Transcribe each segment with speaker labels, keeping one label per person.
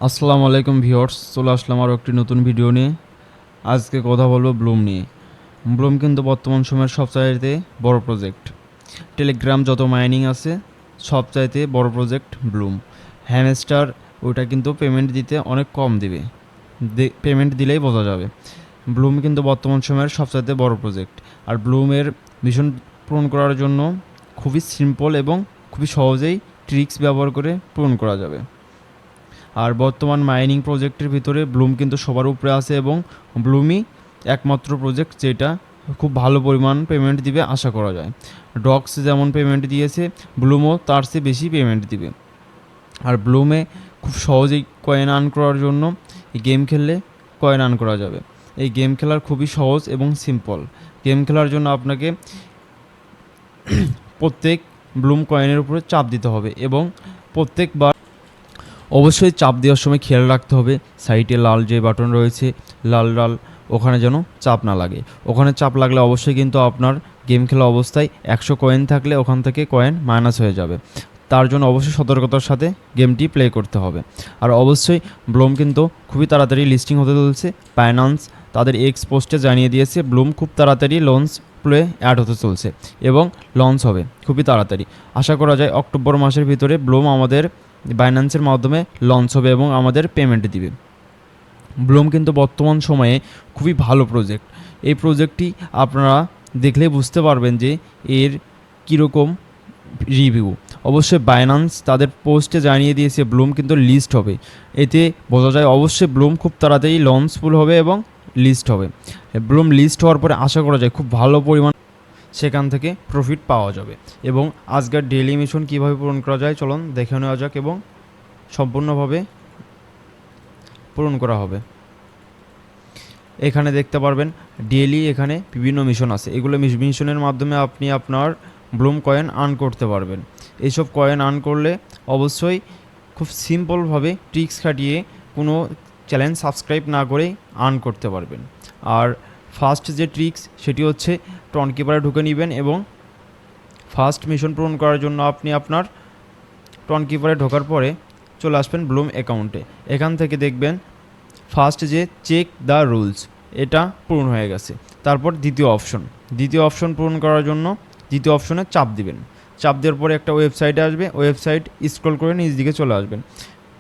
Speaker 1: আসসালামু আলাইকুম ভিউয়ার্স, চলে আসলাম আরও একটি নতুন ভিডিও নিয়ে। আজকে কথা বলবো ব্লুম নিয়ে। ব্লুম কিন্তু বর্তমান সময়ের সবচাইতে বড় প্রজেক্ট। টেলিগ্রাম যত মাইনিং আছে সবচাইতে বড় প্রজেক্ট ব্লুম। হ্যামস্টার ওইটা কিন্তু পেমেন্ট দিতে অনেক কম দিবে, পেমেন্ট দিলেই বোঝা যাবে। ব্লুম কিন্তু বর্তমান সময়ের সবচাইতে বড় প্রজেক্ট। আর ব্লুমের মিশন পূরণ করার জন্য খুবই সিম্পল এবং খুবই সহজেই ট্রিক্স ব্যবহার করে পূরণ করা যাবে। আর বর্তমান মাইনিং প্রজেক্টের ভিতরে ব্লুম কিন্তু সবার উপরে আছে এবং ব্লুমই একমাত্র প্রজেক্ট যেটা খুব ভালো পরিমাণ পেমেন্ট দিবে আশা করা যায়। ডক্স যেমন পেমেন্ট দিয়েছে, ব্লুমও তার চেয়ে বেশি পেমেন্ট দিবে। আর ব্লুমে খুব সহজেই কয়েন আর্ন করার জন্য এই গেম খেললে কয়েন আর্ন করা যাবে। এই গেম খেলার খুবই সহজ এবং সিম্পল। গেম খেলার জন্য আপনাকে প্রত্যেক ব্লুম কয়েনের উপরে চাপ দিতে হবে এবং প্রত্যেকবার অবশ্যই চাপ দেওয়ার সময় খেয়াল রাখতে হবে সাইডে লাল যে বাটন রয়েছে লাল লাল, ওখানে যেন চাপ না লাগে। ওখানে চাপ লাগলে অবশ্যই কিন্তু আপনার গেম খেলা অবস্থায় 100 কয়েন থাকলে ওখান থেকে কয়েন মাইনাস হয়ে যাবে। তার জন্য অবশ্যই সতর্কতার সাথে গেমটি প্লে করতে হবে। আর অবশ্যই ব্লুম কিন্তু খুবই তাড়াতাড়ি লিস্টিং হতে চলছে। বাইন্যান্স তাদের এক্স পোস্টে জানিয়ে দিয়েছে ব্লুম খুব তাড়াতাড়ি লঞ্চ প্লে অ্যাড হতে চলছে এবং লঞ্চ হবে খুবই তাড়াতাড়ি। আশা করা যায় অক্টোবর মাসের ভিতরে ব্লুম আমাদের বাইন্যান্সের মাধ্যমে লঞ্চ হবে এবং আমাদের পেমেন্ট দিবে। ব্লুম কিন্তু বর্তমান সময়ে খুবই ভালো প্রজেক্ট। এই প্রজেক্টটি আপনারা দেখলে বুঝতে পারবেন যে এর কীরকম রিভিউ। অবশ্যই বাইন্যান্স তাদের পোস্টে জানিয়ে দিয়েছে ব্লুম কিন্তু লিস্ট হবে। এতে বোঝা যায় অবশ্যই ব্লুম খুব তাড়াতাড়ি লঞ্চফুল হবে এবং লিস্ট হবে। ব্লুম লিস্ট হওয়ার পরে আশা করা যায় খুব ভালো পরিমাণ সেখান থেকে প্রফিট পাওয়া যাবে। এবং আজকের ডেইলি মিশন কীভাবে পূরণ করা যায় চলুন দেখে নেওয়া যাক এবং সম্পূর্ণভাবে পূরণ করা হবে। এখানে দেখতে পারবেন ডেইলি এখানে বিভিন্ন মিশন আছে। এগুলো মিশনের মাধ্যমে আপনি আপনার ব্লুম কয়েন আর্ন করতে পারবেন। এইসব কয়েন আর্ন করলে অবশ্যই খুব সিম্পলভাবে ট্রিক্স খাটিয়ে কোনো চ্যালেঞ্জ সাবস্ক্রাইব না করেই আর্ন করতে পারবেন। আর ফার্স্ট যে ট্রিক্স সেটি হচ্ছে টন কিপারে ঢুকে নেবেন এবং ফার্স্ট মিশন পূরণ করার জন্য আপনি আপনার টন কিপারে ঢোকার পরে চলে আসবেন ব্লুম অ্যাকাউন্টে। এখান থেকে দেখবেন ফার্স্ট যে চেক দ্য রুলস এটা পূরণ হয়ে গেছে। তারপর দ্বিতীয় অপশন পূরণ করার জন্য দ্বিতীয় অপশনে চাপ দিবেন। চাপ দেওয়ার পরে একটা ওয়েবসাইটে আসবে, ওয়েবসাইট স্ক্রল করে নিচ দিকে চলে আসবেন।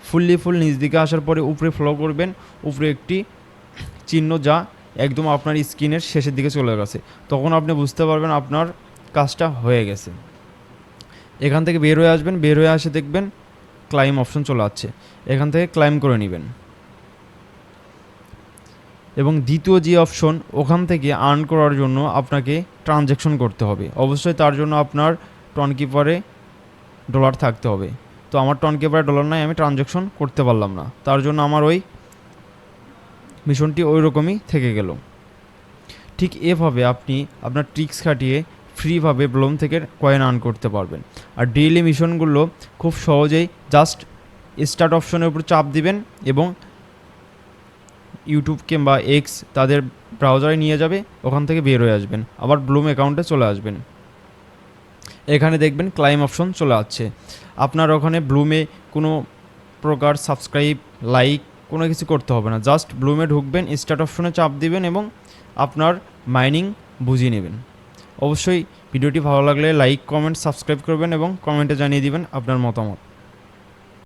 Speaker 1: ফুল নিচ দিকে আসার পরে উপরে ফলো করবেন, উপরে একটি চিহ্ন যা একদম আপনার স্ক্রিনের শেষের দিকে চলে গেছে। তখন আপনি বুঝতে পারবেন আপনার কাজটা হয়ে গেছে। এখান থেকে বের হয়ে আসবেন, বের হয়ে আসে দেখবেন ক্লাইম অপশন চলে আসছে। এখান থেকে ক্লাইম করে নেবেন এবং দ্বিতীয় যে অপশন ওখান থেকে আর্ন করার জন্য আপনাকে ট্রানজ্যাকশন করতে হবে। অবশ্যই তার জন্য আপনার টন কিপারে ডলার থাকতে হবে। তো আমার টন কিপারে ডলার নাই, আমি ট্রানজ্যাকশন করতে পারলাম না, তার জন্য আমার ওই মিশনটি ওই রকমই থেকে গেল। ঠিক এভাবে আপনি আপনার ট্রিক্স খাটিয়ে ফ্রিভাবে ব্লুম থেকে কয়েন আর্ন করতে পারবেন। আর ডেইলি মিশনগুলো খুব সহজেই জাস্ট স্টার্ট অপশনের উপর চাপ দিবেন এবং ইউটিউব কিংবা এক্স তাদের ব্রাউজারে নিয়ে যাবে, ওখান থেকে বের হয়ে আসবেন, আবার ব্লুম অ্যাকাউন্টে চলে আসবেন। এখানে দেখবেন ক্লাইম অপশন চলে আসছে। আপনার ওখানে ব্লুমে কোনো প্রকার সাবস্ক্রাইব লাইক কোনো কিছু করতে হবে না, জাস্ট ব্লুমে ঢুকবেন, স্টার্ট অপশনে চাপ দিবেন এবং আপনার মাইনিং বুঝিয়ে নেবেন। অবশ্যই ভিডিওটি ভালো লাগলে লাইক কমেন্ট সাবস্ক্রাইব করবেন এবং কমেন্টে জানিয়ে দিবেন আপনার মতামত।